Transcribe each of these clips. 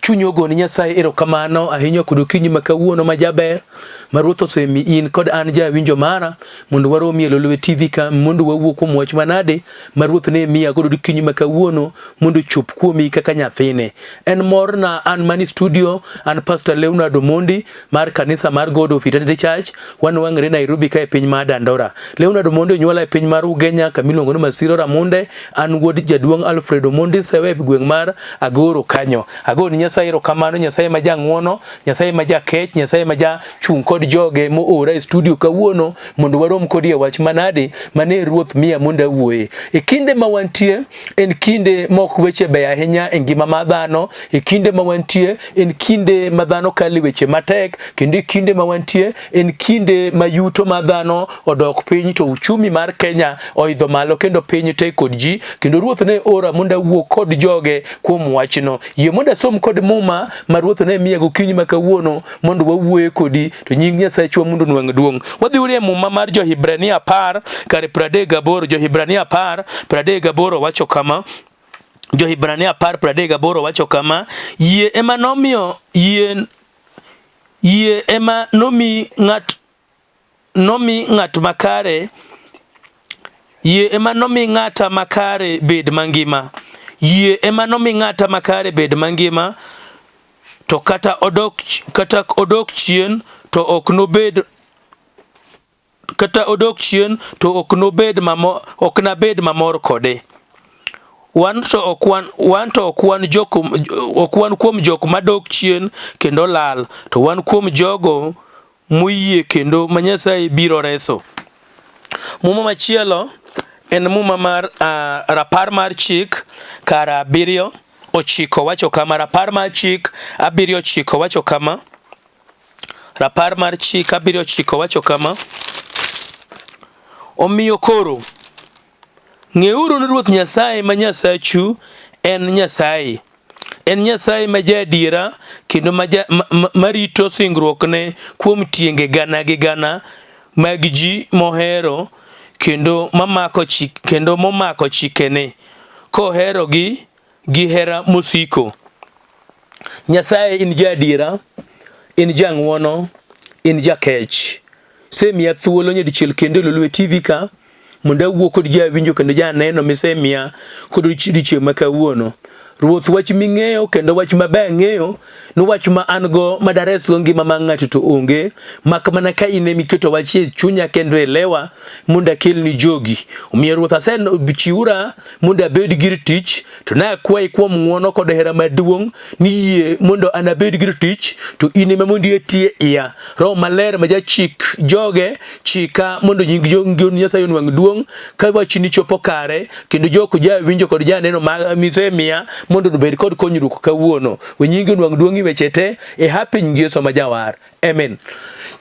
chunyo go ni Nyasaye erokamano ahinya kod okinyi makawuono majaber ma Ruoth osemi in kod an jawinjo mara mondo waromi e Lolwe TV ka mondo wawuo kuom wach manade ma Ruoth ne miya kod okinyi makawuono mondo chop kuomi kaka nyathine. En mor na an mani studio an Pastor LEONARD mar kanisa mar God of Eternity Church wan wangre Nairobi ka e piny mar Dandora. LEONARD onyuola e piny mar Ugenya kamiluongo ni Masiro Ramunde. An wuod jaduong' Alfred Omondi sewe gweng' mar Agoro kanyo. Agoro ni Nyasaye erokamano, Nyasaye ma jang'wono, Nyasaye ma jakech, Nyasaye ma jachung' kod joge moora e studio kawuono mondo warom kodi e wach manade mane Ruoth miya mondo awuoye. E kinde ma wantie en kinde mok weche be ahinya e ngima ma dhano, e kinde ma wantie en kinde ma dhano kale weche matek, kendo e kinde ma wantie en kinde ma yuto ma dhano odok piny to uchumi mar Kenya oidho malo kendo piny te kod ji, kendo Ruoth ne ora mondo awuo kod joge kuom wachno. Yie mondo asom kod muma ma Ruoth ne miya gokinyi ma kawuono mondo wawuoye kodi to nying Nyasaye mondo nwang' duong'. Wadhi ure muma mar Jo-Hibrania 10 kare 38. Jo-Hibrania 10 38 wacho kama. Jo-Hibrania 10 38 wacho kama: yie ema nomiyo yie ema nomi ng'at makare, yie ema nomi ng'ata makare bed mangima. Yie ema nomi ng'ata makare bed mangima, to kata odok chien to ok nobed, kata odok chien to ok nabed mamor kode. Wan to ok wan kuom jok madok chien kendo lal, to wan kuom jogo moyie kendo ma Nyasaye biro reso. Muma machielo en muma mar rapar mar Chik kara 7:9 wacho kama. Rapar mar Chik 7:9 wacho kama. Rapar mar Chik 7:9 wacho kama: omiyo koro ng'euru ni Ruoth Nyasaye ma Nyasachu en Nyasaye. En Nyasaye ma jaadiera kendo marito singruokne kuom tienge gana gi gana mag ji mohero kendo momako chikene, koherogi gi hera mosiko. Nyasaye in jaadiera, in jang'wono, in jakech. Semiya thuolo nyadichiel kendo Lolwe TV ka mondo awuo kod jawinjo kendo janeno misemiya kod odiochieng' ma kawuono. Ruoth, wach ming'eyo kendo wach maber ng'eyo ni wach ma an go madaresgo ngima ma ng'ato to onge, mak mana ka in emiketo wach e chunya kendo elewa mondo akel ni jogi. Omiyo Ruoth chiwra mondo abed gir tich, to na akwayi kuom ng'wono kod hera maduong' ni yie mondo an abed gir tich to in ema mondo itie iya. Roho Maler ma jachik joge chika mondo nying Nyasaye onwang' duong' ka wachni chopo kare, kendo joko jawinjo kod janeno misemiya mondo obed kod konyruok kawuono. We nyingi nwang' duong'i weche te e happy nyingi Yesu ma jawar. Amen.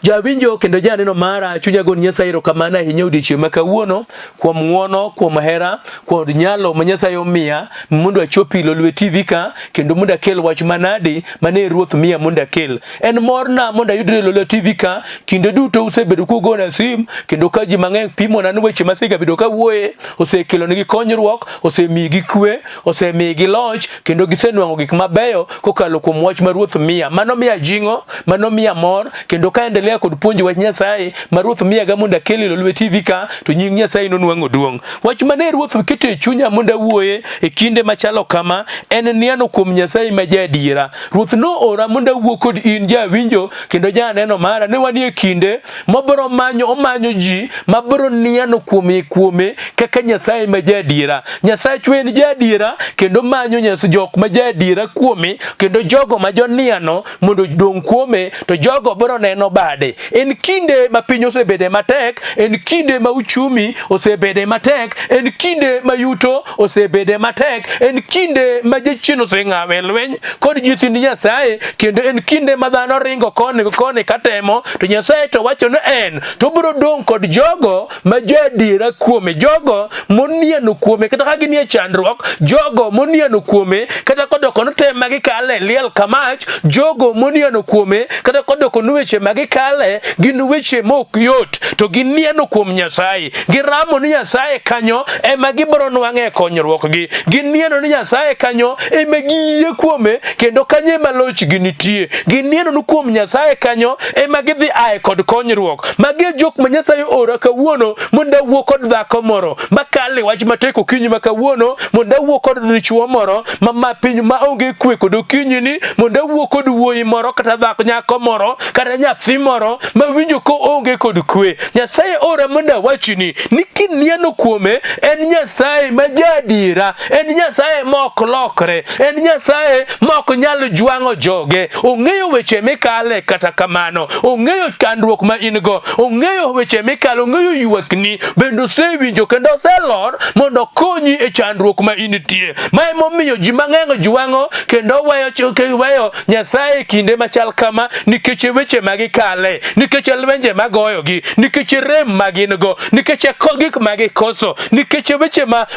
Jawinjo kendo janeno mara, chunya gon Nyasaye erokamano ahinya odiochieng' ma kawuono kuom ng'wono, kuom hera, kod nyalo ma Nyasaye omiya mondo achopi Lolwe TV ka kendo mondo akel wach manade mane Ruoth miya mondo akel. En morna mondo ayudre Lolwe TV ka kinde duto usebedo kugona sim kendo ka ji mang'eny pimona ni weche masegabedo kawuoye osekelonegi konyruok, osemigi kwe, osemigi loch kendo gisenwang'o gik mabeyo kokalo kuom wach ma Ruoth miya. Mano miya jing'o, mano miya mor, kendo ka endelea kod puonjo wach Nyasaye ma Ruoth miya ga mondo akel Lolwe TV ka to nying Nyasaye nonwang'o duong'. Wach mane Ruoth keto e chunya mondo awuoye e kinde machalo kama en niano kuom Nyasaye Majadiera. Ruoth no ora mondo awuo kod in jawinjo kendo janeno mara ne wanie kinde mabro omanyo ji mabro niano kuome kaka Nyasaye Majadiera. Nyasachu en jadiera kendo manyo jok majadiera kuome, kendo jogo ma joniano mondo dong kuome, to jogo bro neno bade. En kinde ma piny osebede matek, en kinde ma uchumi osebede matek, en kinde ma yuto osebede matek, en kinde ma jachien oseng'awe lweny kod jithind Nyasaye, kendo en kinde ma dhano ringo koni katemo, to Nyasaye to wacho ni en to bro dong kod jogo ma jadiera kuome, jogo moniano kuome kata ka ginie chandruok, jogo moniano kuome kata kodoko notem magikale liel kamach, jogo moniano kuome kata kodoko nuweche magikale gikale gin weche mok yot, to giniano kuom Nyasaye. Giramo ni Nyasaye kanyo ema gibro nwang'e konyruokgi. Giniano ni Nyasaye kanyo ema giyie kuome, kendo kanyo ema lochgi nitie. Giniano ni kuom Nyasaye kanyo ema gidhi ae kod konyruok. Magi jok ma Nyasaye ora kawuono mondo awuo kod dhako moro makale wach matek okinyi ma kawuono, mondo awuo kod dichuo moro ma piny ma onge kwe kod okinyi ni, mondo awuo kod wuoyi moro kata dhako nyako moro kata nyathi moro ma winjo ko onge kod kwe. Nyasaye ora mondo awachni ni kiniano kuome en Nyasaye ma jaadiera, en Nyasaye mok lokre, en Nyasaye mok nyalo jwang'o joge. Ong'eyo weche mikale, kata kamano ong'eyo chandruok ma in go, ong'eyo weche mikalo, ong'eyo ywakni, bendo osewinjo kendo oselor mondo konyi e chandruok ma initie. Ma emomiyo ji mang'eny jwang'o kendo weyo Nyasaye kinde machal kama, nikech weche magikale, nikech lwenje magoyogi, nikech rem magin go, nikech gik magikoso, nikech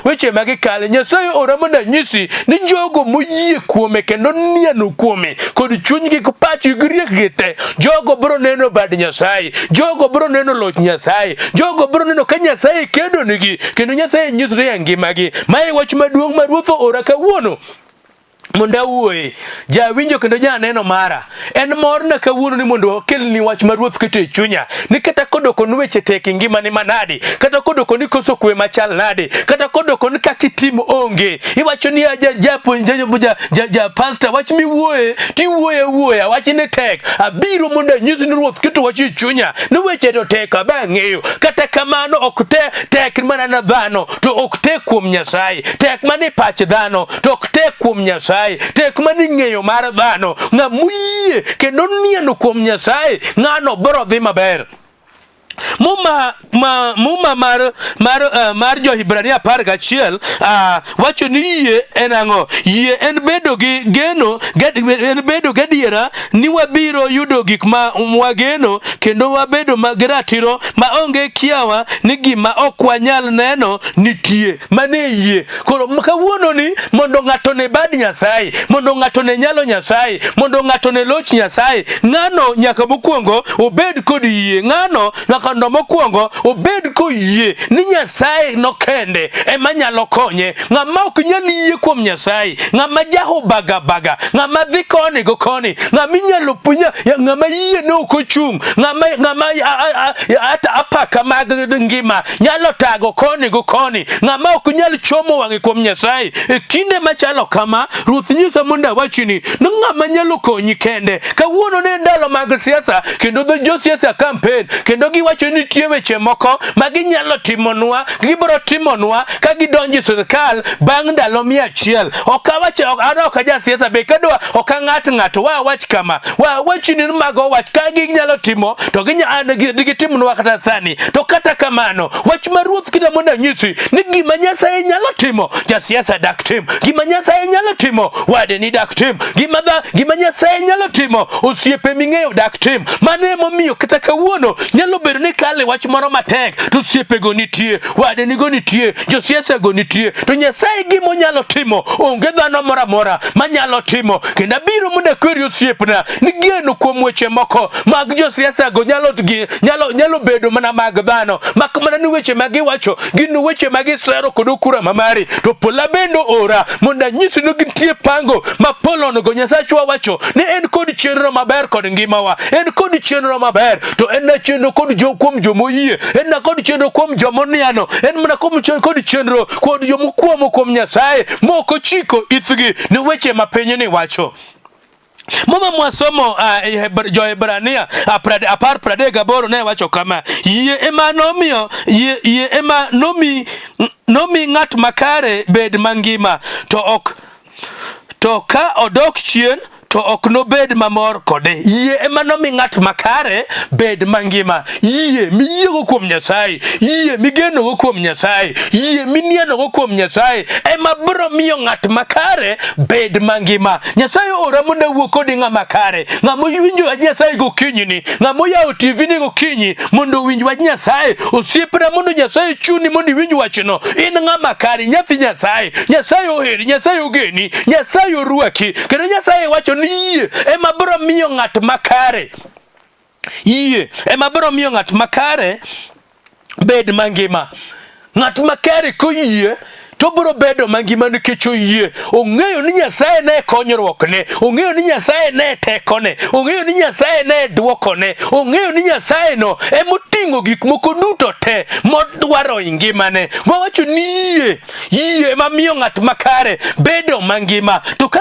weche magikale. Nyasaye ora mondo anyisi ni jogo moyie kuome kendo niano kuome kod chunygi gi pachgi gi riekgi te, jogo biro neno bad Nyasaye, jogo biro neno loch Nyasaye, jogo biro neno ka Nyasaye kedo nigi, kendo Nyasaye nyisre e ngimagi. Mae wach maduong' ma Ruoth ora kawuono mondo awuoye. Jawinjo kendo janeno mara, en morna kawuono ni mondo okelni wach ma Ruoth keto e chunya, ni kata kodoko ni weche tek e ngimani manade, kata kodoko ni koso kwe machal nade, kata kodoko ni kaka itimo onge. Iwacho ni pastor wach miwuoye tiwuoya wach ni tek. Abiro mondo anyisi ni Ruoth keto wach e chunya ni weche to tek abe ang'eyo. Kata kamano ok tek mana na dhano, to ok tek kuom Nyasaye. Tek mana e pach dhano, to ok tek kuom Nyasaye. Tek mani ng'eyo mar dhano. Ng'amuyie kendo niano kuom Nyasaye, ng'ano biro dhi maber. Muma mar Jo-Hibrania 11 wacho ni yie en ang'o? Yie en bedo gi geno, en bedo gadiera ni wabiro yudo gik ma wageno, kendo wabedo gi ratiro ma onge kiawa ni gima ok wanyal neno nitie. Mane yie. Koro kawuono ni mondo ng'ato ne bad Nyasaye, mondo ng'ato ne nyalo Nyasaye, mondo ng'ato ne loch Nyasaye, ng'ano nyaka mokwongo obed kod yie. Ng'ano kando mokwongo obed koyie ni Nyasaye no kende ema nyalo konye. Ng'ama ok nyal yie kuom Nyasaye, ng'ama jaho baga, ng'ama dhi koni go koni, ng'ama inyalo punya, ng'ama yie no ok ochung', ng'ama ata apaka mag ngima nyalo tago koni go koni, ng'ama ok nyal chomo wang'e kuom Nyasaye. E kinde machalo kama, Ruoth nyisa mondo awachni ni ng'ama nyalo konyi kende. Kawuono ne ndalo mag siasa, kendo jo siasa campaign, kendo giwacho ni nitie weche moko ma ginyalo timonwa, gibiro timonwa ka gidonjo e sirkal bang' ndalo 100. Ok ja siasa be kadwa, ok ng'ato wach kama, wachni ni mago wach ka ginyalo timo to gitimnwa kata sani. To kata kamano wach ma Ruoth kita mondo anyisi ni gima Nyasaye nyalo timo, ja siasa dak tim. Gima Nyasaye nyalo timo, wadeni dak tim. Gima Nyasaye nyalo timo, osiepe ming'eyo dak tim. Mano emomiyo kata kawuono nyalo bedo ni kale wach moro matek, to osiepe go nitie, wadeni go nitie, jo siasa go nitie, to Nyasaye gimo nyalo timo onge dhano moro amora manyalo timo. Kendo abiro mondo akweri osiepna ni geno kuom weche moko mag jo siasa go nyalo bedo mana mag dhano, mak mana ni weche magiwacho gin weche magisero kod okura mamari. To pola bendo ora mondo anyisi ni gintie pango ma polono go Nyasachu wacho ni en kod chenro maber kod ngimawa, en kod chenro maber, to en na chenro kod kuom jomoyie, en na kod chenro kuom jomoniano, en mana kod chenro kod jomokuomo kuom Nyasaye moko chiko ithgi ni weche ma piny ni wacho. Mama mwasomo Jo-Hibrania 10:38 ne wacho kama: yie ema nomi ng'at makare bed mangima, to ka odok chien to ok nobed mamor kode. Yie ema nomi ng'at makare bed mangima. Yie miyiego kuom Nyasaye, yie migenogo kuom Nyasaye, yie minianogo kuom Nyasaye ema biro miyo ng'at makare bed mangima. Nyasaye ora mondo awuo kodi ng'ama kare, ng'ama winjo wach Nyasaye gokinyi ni, ng'ama oyawo TV ni gokinyi mondo winj wach Nyasaye. Osiepna mondo Nyasaye chuni mondo iwinj wachno. In ng'ama kare, nyathi Nyasaye. Nyasaye oheri, Nyasaye ogeni, Nyasaye orwaki, kendo Nyasaye wacho ni yie ema biro miyo ng'at makare Yie ema biro miyo ng'at makare bed mangima. Ng'at makare koyie to biro bedo mangima nikech oyie. Ong'eyo ni Nyasaye ne konyruokne, ong'eyo ni Nyasaye ne tekone, ong'eyo ni Nyasaye ne duokone, ong'eyo ni Nyasaye no emoting'o gik moko duto te modwaro e ngimane. Wawacho ni yie ema miyo ng'at makare bedo mangima. To ka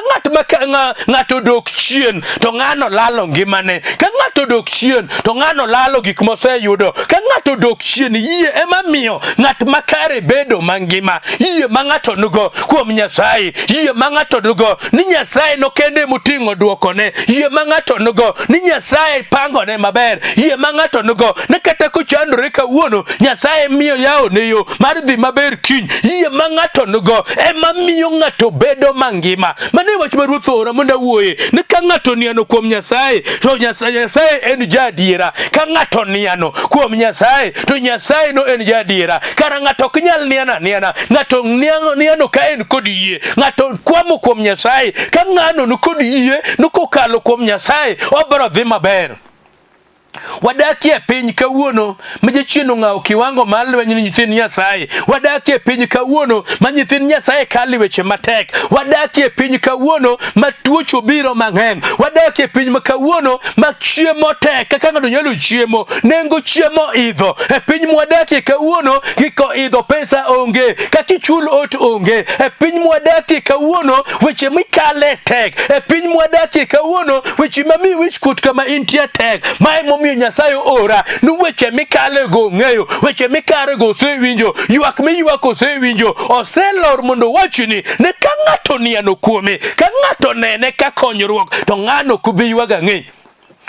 ng'ato dok chien to ng'ano lalo ngimane. Ka ng'ato dok chien to ng'ano lalo gik moseyudo. Ka ng'ato dok chien, yie ema miyo ng'at makare bedo mangima. Yie ma ng'ato nugo kuom Nyasaye, yie ma ng'ato nugo ni Nyasaye no kende moting'o duokone, yie ma ng'ato nugo ni Nyasaye pangone maber, yie ma ng'ato nugo ni kata kochandore kawuono Nyasaye miyo yaone yo mar dhi maber kiny. Yie ma ng'ato nugo ema miyo ng'ato bedo mangima. Mane wach ma Ruoth ora mondo awuoye ni ka ng'ato niano kuom Nyasaye to Nyasaye en jaadiera. Ka ng'ato niano kuom Nyasaye to Nyasaye no en jaadiera. Kara ng'ato ok nyal niana ng'ato niano ka en kod yie. Ng'ato kwamo kuom Nyasaye ka ng'ano no kod yie no kokalo kuom Nyasaye obro dhi maber. Wadakie piny kawuono ma jachien ong'awo kiwango mar lweny ni nyithind Nyasaye. Wadakie piny kawuono ma nyithind Nyasaye kali weche matek. Wadakie piny kawuono ma tuoch obiro mang'eny. Wadakie piny ma kawuono ma chiemo tek kaka ng'ato nyalo chiemo, nengo chiemo idho. E piny mwadakie kawuono giko idho, pesa onge, kaka ichul ot onge. E piny mwadakie kawuono weche mikale tek. E piny mwadakie kawuono weche mami wich kut kama intie tek. Mae momiyo Nyasaye ora ni weche mikale go ng'eyo, weche mikare go osewinjo, ywak miywak osewinjo, oselor mondo wachni ne ka ng'ato niano kuome, ka ng'ato nene ka konyruok to ng'ano kubi ywaga ng'e.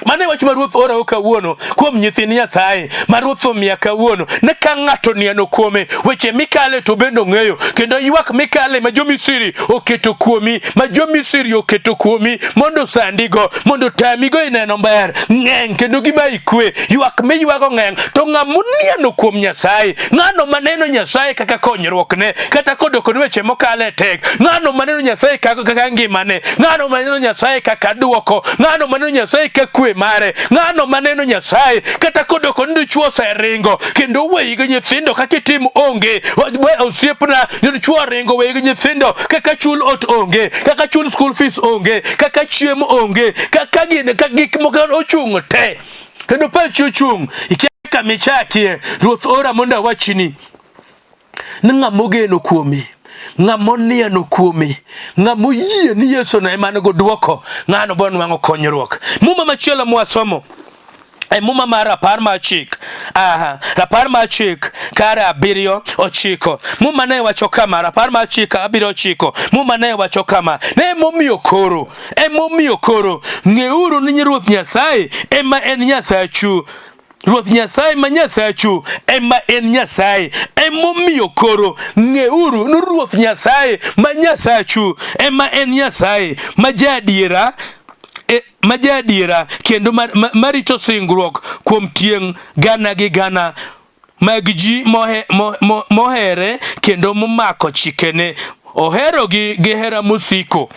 Mane wach ma Ruoth ora kawuono kuom nyithind Nyasaye, ma Ruoth omiya kawuono ne ka ng'ato niano kuome, weche mikale to bendo ng'eyo, kendo ywak mikale ma jo-Misri oketo kuomi, ma jo-Misri oketo kuomi mondo sandigo, mondo tamigo ineno ber ng'eny kendo gima ikwe, ywak miywago ng'eny. To ng'amo niano kuom Nyasaye, ng'ano maneno Nyasaye kaka konyruokne, kata kodoko ni weche mokale tek, ng'ano maneno Nyasaye kaka ngimane, ng'ano maneno Nyasaye kaka duoko, ng'ano maneno Nyasaye kaka kwe mare, ng'ano maneno Nyasaye kata kodoko ni dichuo oseringo kendo weyi gi nyithindo kaka itim onge. Osiepna dichuo ringo weyi gi nyithindo kaka chul ot onge, kaka chul school fees onge, kaka chiemo onge, kaka gik moko ochung' te kendo pachi ochung' ikia kama ichakie. Ruoth ora mondo awachni ni ng'amo geno kuome, ng'amo niano kuome, ng'amo yie ni Yesu no ema nigo duoko, ng'ano bo nwang'o konyruok. Muma machielo mwasomo e muma mar Rapar mar Chik. Rapar mar Chik kara 7:9. Muma ne wacho kama, Rapar mar Chik 7:9. Muma ne wacho kama, ne momiyo koro ng'euru ni Ruoth Nyasaye ema en Nyasachu. Ruoth Nyasaye ma Nyasachu ema en Nyasaye. Emomiyo koro ng'euru ni Ruoth Nyasaye ma Nyasachu ema en Nyasaye majadiera kendo marito singruok kuom tieng gana gi gana mag ji mohere kendo momako chikene, oherogi gi hera mosiko.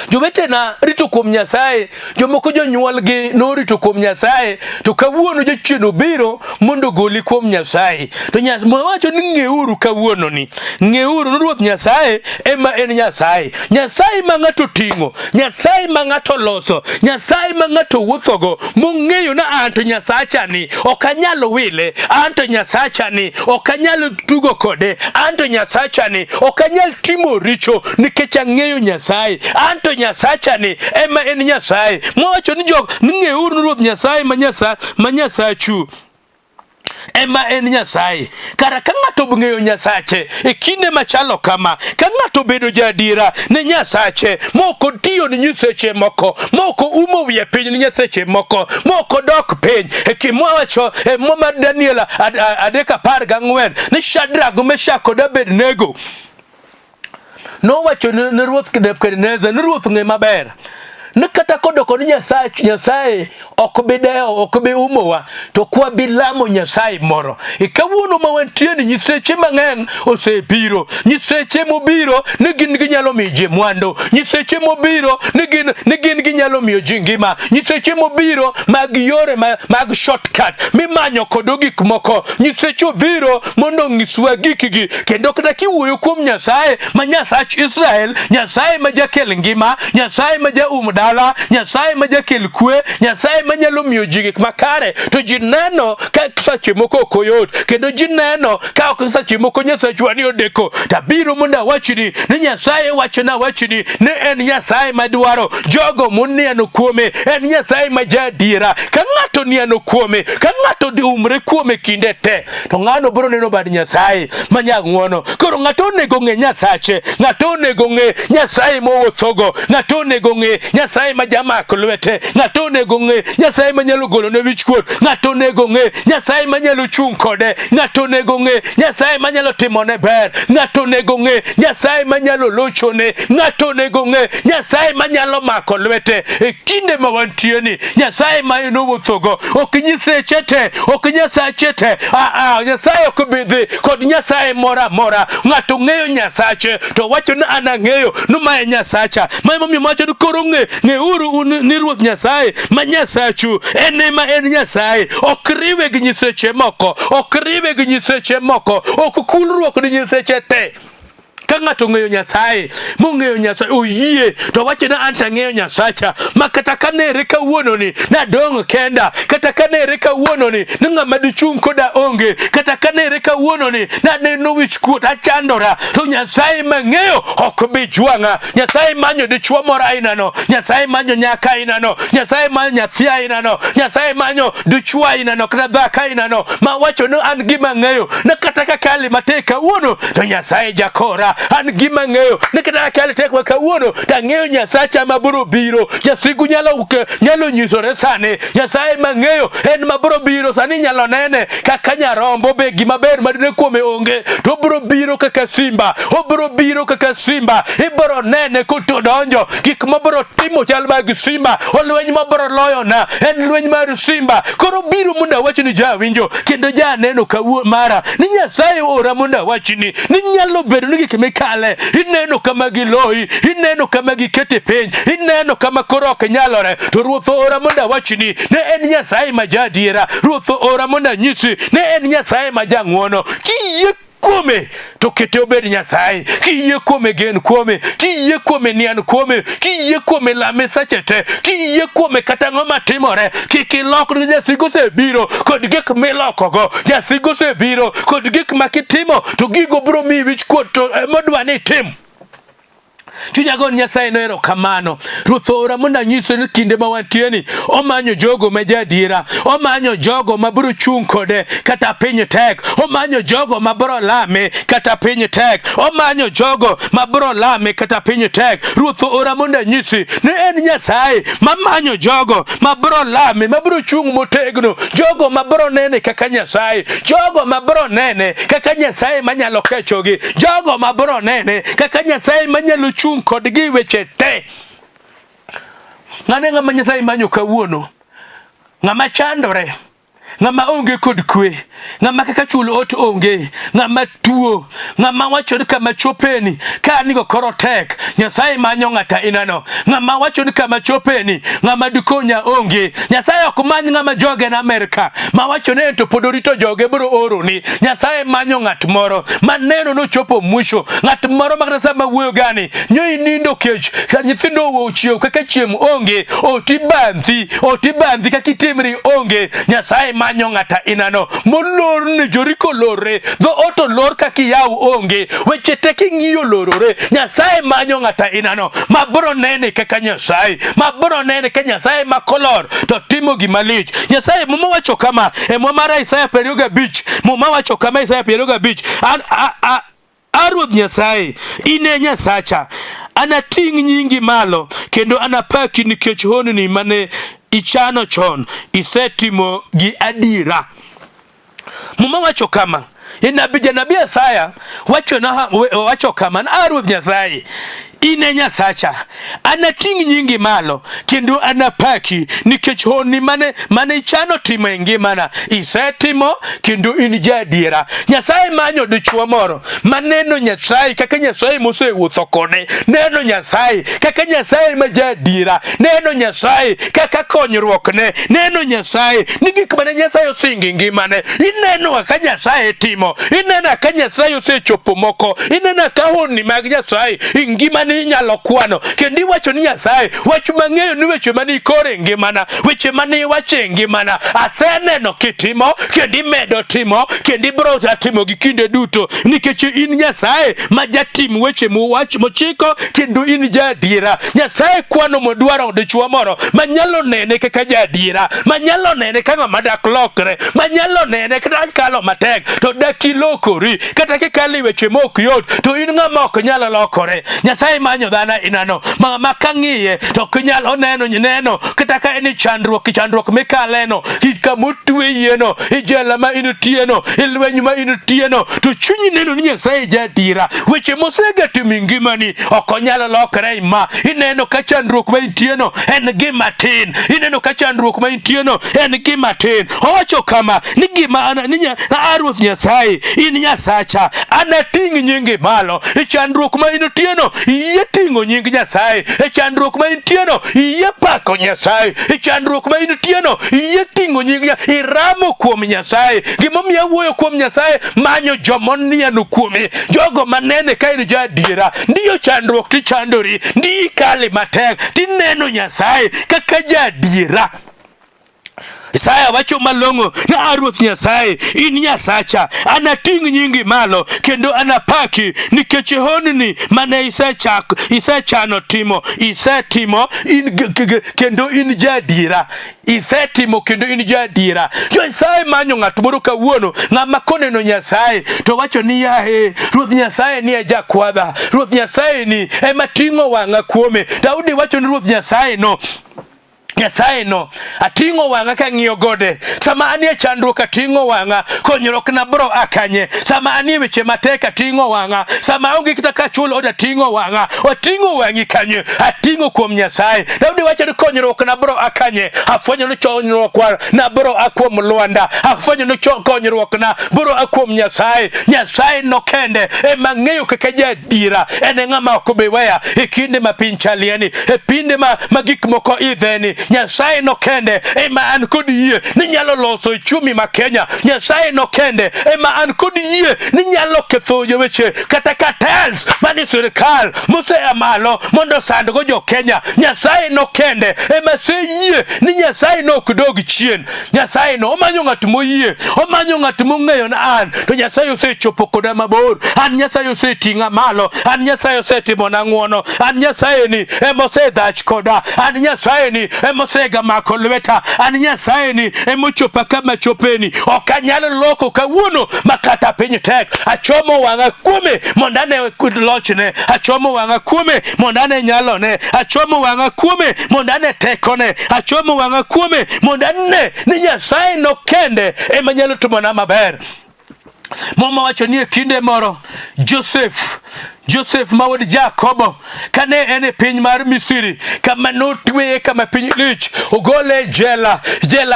Jowetena rito kuom Nyasaye, jomoko jonyuolgi norito kuom Nyasaye, to kawuono jachien obiro mondo goli kuom Nyasaye. To wacho ni ng'euru kawuono ni, ng'euru ni Ruoth Nyasaye ema en Nyasaye. Nyasaye ma ng'ato ting'o, Nyasaye ma ng'ato loso, Nyasaye ma ng'ato wuothogo, mong'eyo na anto Nyasachani ok anyal wile, anto Nyasachani ok anyal tugo kode, anto Nyasachani ok anyal timo richo nikech ang'eyo Nyasaye. To Nyasachani ema en Nyasaye. Mwawacho ni ng'euru ni Ruoth Nyasaye ma Nyasachu ema en Nyasaye. Kara ka ng'ato ng'eyo Nyasache e kinde machalo kama, ka ng'ato bedo jaadiera ne Nyasache, moko tiyo ni nyiseche moko, moko umo wiye piny ni nyiseche moko, moko dok piny e kimwawacho e mar Daniel 3:14 ni Shadrach, Meshach kod Abednego no wacho ni Ruoth Nebukadneza ni Ruoth ng'e maber ni kata kodoko ni Nyasaye ok bideo ok bi umowa to kwa bilamo Nyasaye moro ikawuono ma wantie ni nyiseche mang'eny osebiro nyiseche mobiro ni gin ginyalo mije mwando nyiseche mobiro ni gin ginyalo miyo jingima nyiseche mobiro mag yore mag shortcut mimanyo kodo gik moko nyiseche obiro mondo ngiswa gikgi kendo kata kiwuoyo kuom Nyasaye ma Nyasach Israel Nyasaye ma jakel ngima Nyasaye ma dala Nyasaye ma jakel kwe Nyasaye ma nyalo miyo ji gik makare to ji neno ka sache moko koyot kendo ji neno ka ok sache moko Nyasachu ani odeko tabiro monda wachini ni Nyasaye wachona wachini ne en Nyasaye madwaro jogo muniano kuome en Nyasaye ma jaadiera ka ng'ato niano kuome ka ng'ato umre kuome kinde te to ng'ano biro neno bad Nyasaye ma nyang'wono koro ng'ato onego ng'e Nyasache ng'ato onego ng'e Nyasaye mowuothogo ng'ato onego ng'e Nyasaye ma jamak lwete ng'ato onego ng'e Nyasaye ma nyalo golo ne wichkuot ng'ato onego ng'e Nyasaye ma nyalo chung' kode ng'ato onego ng'e Nyasaye ma nyalo timone ber ng'ato onego ng'e Nyasaye ma nyalo lochone ng'ato onego ng'e Nyasaye ma nyalo mako lwete e kinde ma wantie ni Nyasaye ma inowuothogo ok nyiseche te ok Nyasache te Nyasaye ok bidhi kod Nyasaye mora mora ng'ato ng'eyo Nyasache to wacho ni an ang'eyo no ma en Nyasacha ma momiyo wacho ni koro ng'euru ni Ruoth Nyasaye ma Nyasachu en ema en Nyasaye ok riwe gi nyiseche moko ok riwe gi nyiseche moko ok kulruok ni nyiseche te ka ng'ato ng'eyo Nyasaye mong'eyo Nyasaye oyie to wacho ni an tang'eyo Nyasacha ma kata kanere kawuono ni nadong' kenda kata kanere kawuono ni ng'ama dichung' koda onge kata kanere kawuono ni naneno wichkuot achandora to Nyasaye mang'eyo ok bi jwang'a Nyasaye manyo dichwo moro ainano Nyasaye manyo nyaka ainano Nyasaye manyo nyathi ainano Nyasaye manyo dichwo ainano kata dhako ainano ma wacho ni an gima ng'eyo na kata kakali matek kawuono to Nyasaye jakora an gima ng'eyo ni kata kale tek kawuono tang'eyo Nyasacha mabiro biro jasigu nyalo nyisore sane Nyasaye mang'eyo en mabiro biro sani nyalo nene kaka nyarombo be gima ber madine kuome onge to biro biro kaka simba obiro biro kaka simba ibiro nene kutodonjo gik mabiro timo chal mag simba olweny mabiro loyona en lweny mar simba koro biro monda wachni jawinjo kendo janeno kawuono mara ni Nyasaye ora monda wachni ni nyalo bedo ni gik mikale ineno kama giloyi ineno kama gikete piny ineno kama koro ok nyalore to Ruoth ora monda wachni ne en Nyasaye ma jaadiera Ruoth ora monda nyisi ne en Nyasaye ma jang'wono kiyie kuome to kete obed Nyasaye kiyie kuome gen kuome kiyie kuome nian kuome kiyie kuome lame sache te kiyie kuome kata ng'oma timore kik ilokri jasigo osebiro kod gik milokogo jasigo osebiro kod gik makitimo to gigo biro miyi wichkuot to modwa ni tim Chunyagon Nyasaye no erokamano Ruoth ora monda nyiso ni kinde ma wantie ni omanyo jogo ma jaadiera omanyo jogo ma biro chung' kode kata piny tek omanyo jogo ma biro lame kata piny tek omanyo jogo ma biro lame kata piny tek Ruoth ora monda nyisi ni en Nyasaye mamanyo jogo ma biro lame ma biro chung' motegno jogo ma biro nene kaka Nyasaye jogo ma biro nene kaka Nyasaye manyalo kechogi jogo ma biro nene kaka Nyasaye manyalo chung' kod gi weche te ng'ane ng'ama Nyasaye manyo kawuono ng'ama chandore ng'ama onge kod kwe ng'ama kaka chulo ot onge ng'ama tuo ng'ama wacho ni kama chopeni ka nigo koro tek Nyasaye manyo ng'ata inano ng'ama wacho ni kama chopeni ng'ama dikonya onge Nyasaye ok many ng'ama joge na Amerika ma wacho ni to podorito joge biro oro ni Nyasaye manyo ng'at moro maneno no chopo mwisho ng'at moro makata sama wuoyo gani nyoi nindo kech ka nyithindo wochiew kaka chiem onge otibandhi kaka itimri onge Nyasaye manyo ng'ata inano molor ni joriko lore dho oto lor kaki yaw onge weche teki ng'iyo lorore Nyasaye manyo ng'ata inano mabro nene kaka Nyasaye mabro nene ka Nyasaye makolor to timo gimalich Nyasaye muma wacho kama mara Isaya 25 muma wacho kama Isaya 25 Ruoth Nyasaye ine Nyasacha anating' nyingi malo kendo anapaki nikech honni mane ichano chon isetimo gi adiera muma wacho kama janabi Isaya wacho kama, Ruoth Nyasaye, ine Nyasacha, anating nyingi malo kendo anapaki nikech honni mane ichano timo e ngimana isetimo kendo in jaadiera. Nyasaye manyo dichuo moro maneno Nyasaye kaka Nyasaye mosewuotho kode, neno Nyasaye kaka Nyasaye ma jaadiera, neno Nyasaye kaka konyruokne, neno Nyasaye ni gik mane Nyasaye osingi ngimane, ineno kaka Nyasaye timo, ineno kaka Nyasaye osechopo moko, ineno kaka honni mag Nyasaye ngimane inyalo kwano, kendo iwacho ni Nyasaye wach mang'eyo ni weche mane ikore ngimana, weche mane iwache ngimana aseneno kitimo kendo imedo timo kendo ibro timo gi kinde duto, nikech in Nyasaye ma jatim weche muwach mochiko kendo in jaadiera. Nyasaye kwano modwaro dichuo moro manyalo nene kaka jaadiera, manyalo nene kaka madak lokre, manyalo nene kata kalo matek to dakilokori, kata kikali weche mok yot to in ng'ama ok nyalo lokore. Nyasaye manyo dhana inano ma kang'iye to kinyalo neno kata ka en chandruok mikaleno, kamotweyeno, ijela ma intieno, ilweny ma intieno, to chunyi neno ni Nyasaye jaadiera. Weche mosegatimo ngimani ok onyalo lokore ma ineno ka chandruok ma intieno en gima tin, ineno ka chandruok ma intieno en gima tin. Owacho kama ni gima Ruoth Nyasaye, in Nyasacha, anating nyingi malo. E chandruok ma intieno iye ting'o nying Nyasaye, e chandruok ma intieno iye pako Nyasaye, e chandruok ma intieno iye ting'o nying Nyasaye, iramo kuom Nyasaye. Gimomiyo wuoyo kuom Nyasaye, manyo jomoniano kuome, jogo manene ka in jaadiera. Ndiyo chandruok tichandori, ndi kali matek, tineno Nyasaye kaka jaadiera. Isaya wacho malong'o na Ruoth Nyasaye, in Nyasacha, anating nyingi malo kendo anapaki nikech honni mane isechano timo, isetimo kendo in jaadiera, isetimo kendo in jaadiera. Nyasaye manyo ng'at moro kawuono ng'ama koneno Nyasaye to wacho ni yahe Ruoth Nyasaye ni e jakwadha, Ruoth Nyasaye ni ema ting'o wang'a kuome. Daudi wacho ni Ruoth Nyasaye no ating'o wang'a ka ng'iyo gode, sama anie chandruok ating'o wang'a, konyruokna bro akanye, sama anie weche matek ating'o wang'a, sama onge kata kachul od ating'o wang'a, ating'o wang'i kanye, ating'o kuom Nyasaye. Daudi wacho ni konyruokna bro akanye, afwenyo ni chonyruokwa na bro akwom Lwanda, afwenyo ni konyruokna bro akwom Nyasaye. Nyasaye no kende ema ng'eyo kaka jaadiera, en ng'ama ok bi weya e kinde ma piny chalieni, e pinde ma gik moko idheni. Nyasaye no kende ema an kod yie ni nyalo loso chumi ma Kenya. Nyasaye no kende ema an kod yie ni nyalo ketho weche kata cartels mani sirikal mosea malo mondo sandgo jo Kenya. Nyasaye no kende ema se yie ni Nyasaye no kudog chien. Nyasaye no omanyo ng'at moyie, omanyo ng'at mong'eyo na an to Nyasaye osechopo koda mabor, an Nyasaye oseting'a malo, an Nyasaye osetimo na ng'wono, an Nyasaye ni ema osedhach koda, an Nyasaye ni emosega mako lweta, an Nyasaye ni emochopa kama chopeni. Ok anyalo loko kawuono makata piny tek, achomo wang'a kuome mondane lochne, achomo wang'a kuome mondane nyalone, achomo wang'a kuome mondane tekone, achomo wang'a kuome mondane ni Nyasaye no kende ema nyalo timona maber. Mama wacho ni e kinde moro Joseph ma wod Jakobo kane en e piny mar Misri, kama notweye kama piny lich, ogole jela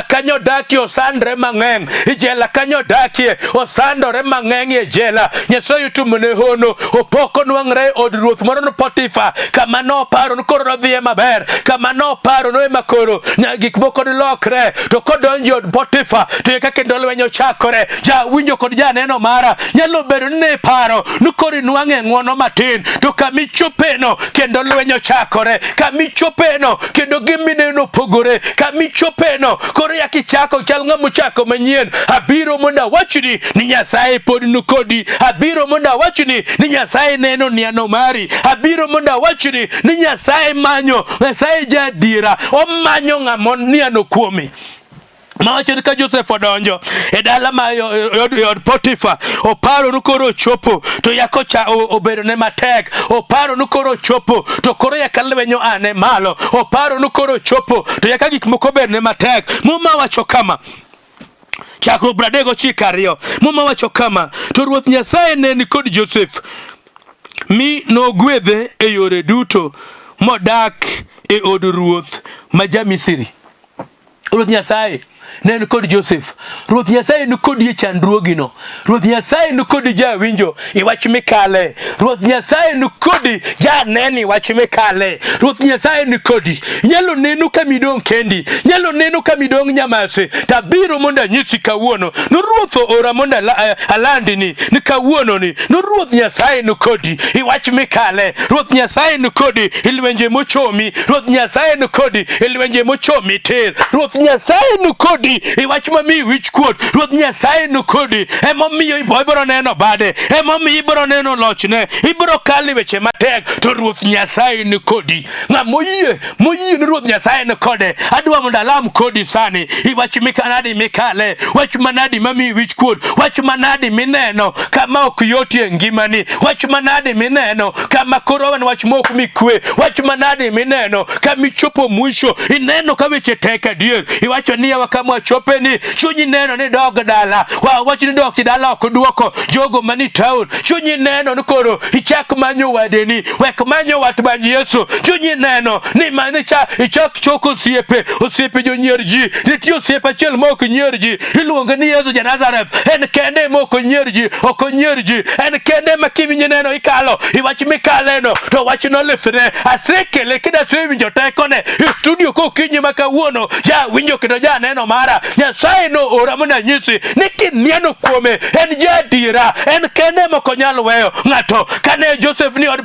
kanyo dakie osandre mang'eny, jela kanyo dakie osandore mang'eny e jela. Nyasaye otumone hono, opoko nwang're od ruoth moro no Potifa, kama noparo koro nodhiye maber, kama noparo no ema koro gik moko lokre, to kodonjo od Potifa to e kaka kendo lweny ochakore. Winjo kod janeno mara nyalo bedo ni paro ni koro nwang'e ng'wono matin, to kamichopeno kendo lweny ochakore, kamichopeno kendo gimineno pogore, kamichopeno koro yakichako chal ng'ama ochako manyien. Abiro mondo awachni ni Nyasaye pod nikodi, abiro mondo awachni ni Nyasaye neno niano mari, abiro mondo awachni ni Nyasaye manyo, Nyasaye jaadiera, omanyo ng'ama niano kuome. Mawacho ni ka Joseph odonjo e dala ma od Potifa, oparo ni koro chopo to yako cha obedo ne matek, oparo ni koro chopo to koro yaka lwenyo ane malo, oparo ni koro chopo to yaka gik moko bedo ne matek. Muma wacho kama chakruok 39:2 Muma wacho kama: to Ruoth Nyasaye ne ni kod Joseph, mi nogwedhe e yore duto modak e od ruoth ma ja-Misri. Ruoth Nyasaye ne ni kod Joseph. Ruoth Nyasaye ni kod chandruogino. Ruoth Nyasaye ni kod jawinjo i wach mikale. Ruoth Nyasaye ni kod janeni wach mikale. Ruoth Nyasaye ni kodi. Nyalo neno ka midong kendi, nyalo neno ka midong nyamase, tabiro monda nyisi kawuono no ruoth ora monda alandini ni kawuono ni no Ruoth Nyasaye ni kodi i wach mikale. Ruoth Nyasaye ni kodi ilwenje mochomi. Ruoth Nyasaye ni kodi ilwenje mochomi ter. Ruoth Nyasaye ni kodi i wach mami wich kuot. Ruoth Nyasaye ni kodi emomiyo ibiro neno bade, emomiyo ibiro neno lochne, ibiro kali weche matek. To Ruoth Nyasaye ni kodi. Moyie ni Ruoth Nyasaye ni kode. Adwa mondo alam kodi sani i wach mikanadi mikale, wach manadi mami wich kuot, wach manadi mineno kama ok yoti e ngimani, wach manadi mineno kama koro wan wach mok mikwe, wach manadi mineno kama ichopo mwisho, ineno ka weche tek adier, iwacho ni yawa kama chopeni, chunyi neno ni dog dala, wach ni dog dala ok duoko jogo mani town, chunyi neno ni koro ichak manyo wadeni, wek manyo wat ban Yesu, chunyi neno ni manicha ichak choko osiepe jonyierji, nitie osiepe achiel mok nyierji, iluongo ni Yesu ja-Nazareth, en kende mok nyierji, ok nyierji, en kende makiwinjo neno ikalo, iwach mikaleno, to wach no lifre, asekele kida sewinjo tekone, studio kokinyi makawuono, ja winjo kendo ja neno mara, Nyasaye no ora mona nyisi, ni Niano Kuome, en jaadiera, en kende mok onyal weyo ng'ato, kane Joseph ni od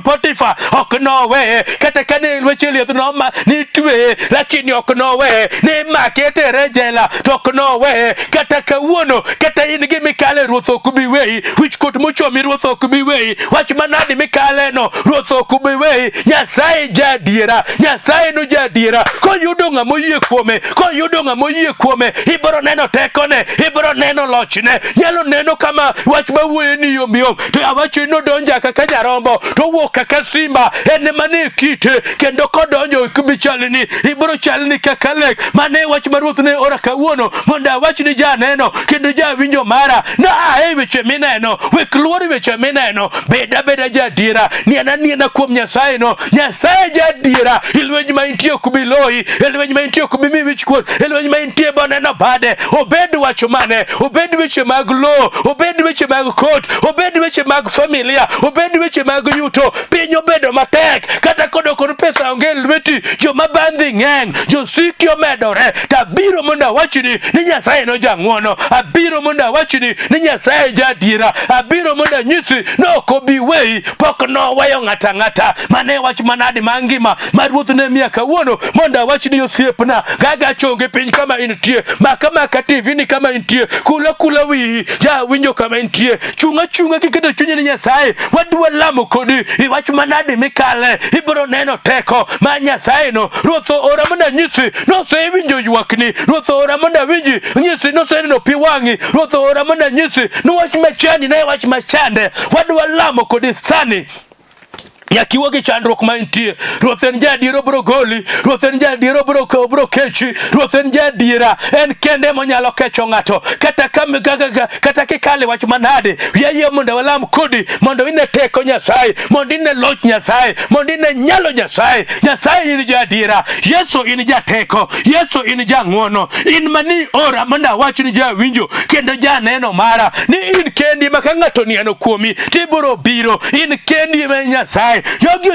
Potifa, ok no weye, kata kane weche lieth no ni tweye, lakini ok no weye, ni make tere jela, to ok no weye, kata kawuono, kata in gi mikale Ruoth ok bi weyi, wich kot mochomi Ruoth ok bi weyi, wach manadi mikale no Ruoth ok bi weyi. Nyasaye jaadiera, Nyasaye no jaadiera, koyudo ng'ama oyie kuome, koyudo ng'ama oyie kuome, ibiro neno tekone, ibiro neno lochne, nyalo neno kama wach mawuoye ni yom, to awacho ni odonja kaka nyarombo, to wuok kaka simba, en mane kite, kendo kodonjo kubi chalni, ibiro chalni kaka lek, mane wach ma Ruoth ne ora kawuono, mondo awach ni janeno, kendo jawinjo mara, na ae weche mineno, wek luori weche mineno, beda jaadiera, niana kuom Nyasaye no, Nyasaye jaadiera, ilwenj ma intie kubi loyi, ilwenj ma intie kubi mi wich kuot, ilwenj ma intie boneno bade, obed wach mane, obed weche mag lo, obed weche mag kot, obed weche mag familia, obed weche mag yuto, piny obedo matek, kata kodokon pesa onge lweti, joma bandhi ng'eng, josiki omedore, tabiro mondo awachni ni Nyasaye no jang'wono, abiro mondo awachni ni Nyasaye jaadiera, abiro mondo anyisi no ok obi weyi, pok no weyo ng'ata ng'ata, mane wach manadi mangima ma Ruoth ne miya kawuono, mondo awachni osiepna, gaga chonge piny kama intie, maka TV ni kama intie, kula wiyi, ja winjo kama intie, chunga kiketo chunyi ni Nyasaye, wadwa lamo kodi, iwach manadi mikale, ibiro neno teko ma Nyasaye no. Ruoth ora mondo nyisi no se winjo ywakni, Ruoth ora mondo winji nyisi no se neno pi wang'i, Ruoth ora mondo nyisi no wach machani na wach machande, wadwa lamo kodi sani. Nyakiwogi chandruok ma intie, Ruoth en jaadiera bro goli, Ruoth en jaadiera bro kechi, Ruoth en jaadiera, en kende monyalo kecho ng'ato, kata kikale wach manade, yie mondo walam kodi, mondo ine teko Nyasaye, mondo ine loch Nyasaye, mondo ine nyalo Nyasaye. Nyasaye in jaadiera, Yesu in jateko, Yesu in jang'wono, in mani ora mondo awach ni jawinjo, kendo janeno mara, ni in kendi maka ng'ato Niano Kuomi, tibiro biro, in kendi me Nyasaye. Jogi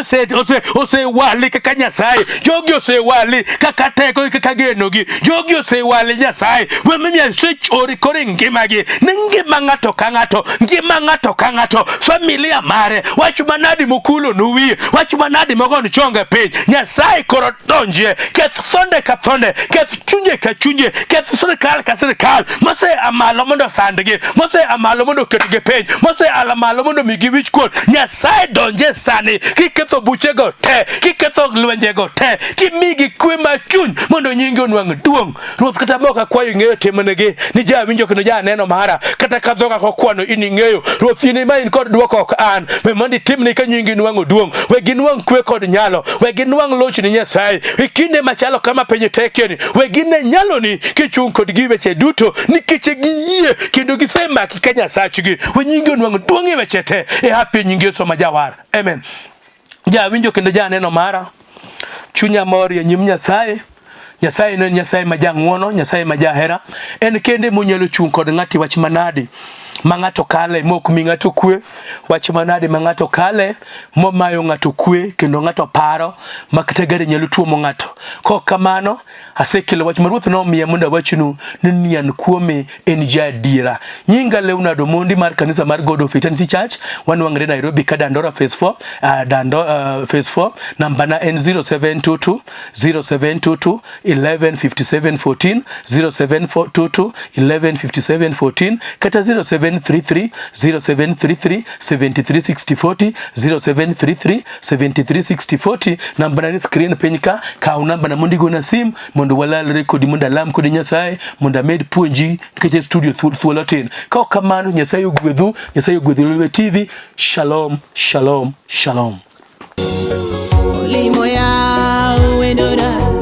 ose wali kaka Nyasaye, jogi ose wali kaka teko kaka genogi, jogi ose wali Nyasaye, wememia switch ori kore ngimagi, ngima ng'ato ka ng'ato, familia mare, wach manadi mukulo nuwi, wach manadi mogon chonge piny, Nyasaye koro donjie, keth thonde ka thonde, keth chunje ka chunje, keth sirkal ka sirkal, mose amalo mondo sandgi, mose amalo mondo ketgi piny, mose amalo mondo migi wich kuot, Nyasaye donje sani, gi, kiketho buchego te, kiketho lwenjego te, kimigi kwe machuny mondo nyingi onwang' duong'. Ruoth kata mok akwayo ing'eyo timonegi ni jawinjo kendo janeno mara, kata ka dhoga kokwano in ing'eyo. Ruoth in ema in kod dwoko ok an, be mondo itimni ka nyingi nwang'o duong'. We ginwang' kwe kod nyalo, we ginwang' loch ni Nyasaye e kinde machalo kama penjo tekieni. We gine nyaloni kichung' kod gi weche duto nikech giyie kendo gisemaki ka Nyasachgi. We nyingi onwang' duong' e weche te e hapi nyingi Yesu ma jawar. Amen. Jawinjo kendo janeno mara, chunya mor e nyim Nyasaye. Nyasaye no Nyasaye ma jang'wono, Nyasaye ma jahera. En kende monyalo chung' kod ng'ati wach manade ma ng'ato kale mok mi ng'ato kwe, wach manade ma ng'ato kale momayo ng'ato kwe kendo ng'ato paro ma kata gari nyalo tuomo ng'ato. Kok kamano asekelo wach ma Ruoth nomiya mondo awachnu ni Niano Kuome en jaadiera. Nyinga LEONARD mondi mar kanisa mar God of Eternity Church, wanwang're Nairobi ka Dandora phase 4, phase 4, namba na en 0722 115714, 0722 115714, kata 0733 736040, 0733 736040. namba na ni screen penyka ka namba na mondi gona sim mondo walal rekodi mondo alam kodi Nyasaye mondo med puonji keche studio thuolo tin. Ka kamano Nyasaye ogwedhu Lolwe TV. Shalom, shalom, shalom. Olimo ya wendora